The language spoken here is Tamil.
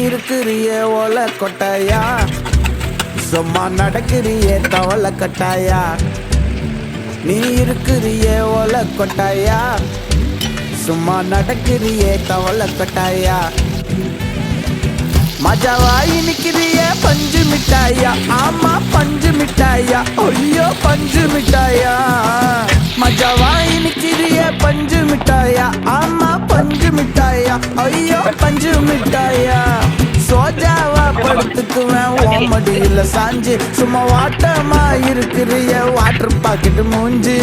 இருக்கிறிய ஓலை கொட்டாயா, சும்மா நடக்கிறிய தவளை கட்டாயா. நீ இருக்கிறிய ஓலை கொட்டாயா, சும்மா நடக்கிறிய தவளை கட்டாயா. மஜாவாய் நிக்கிறிய பஞ்சு மிட்டாயா, ஆமா பஞ்சு மிட்டாயா, ஐயோ பஞ்சு மிட்டாயா. மஜாவாய் நிக்கிறிய பஞ்சு மிட்டாயா, ஆமா பஞ்சு மிட்டாயா, ஐயோ பஞ்சு மிட்டாயா. சோஜாவா படுத்துக்குவேன் ஓமடியில சாஞ்சு, சும்மா வாட்டமா இருக்கிறிய வாட்டர் பாக்கெட் மூஞ்சி.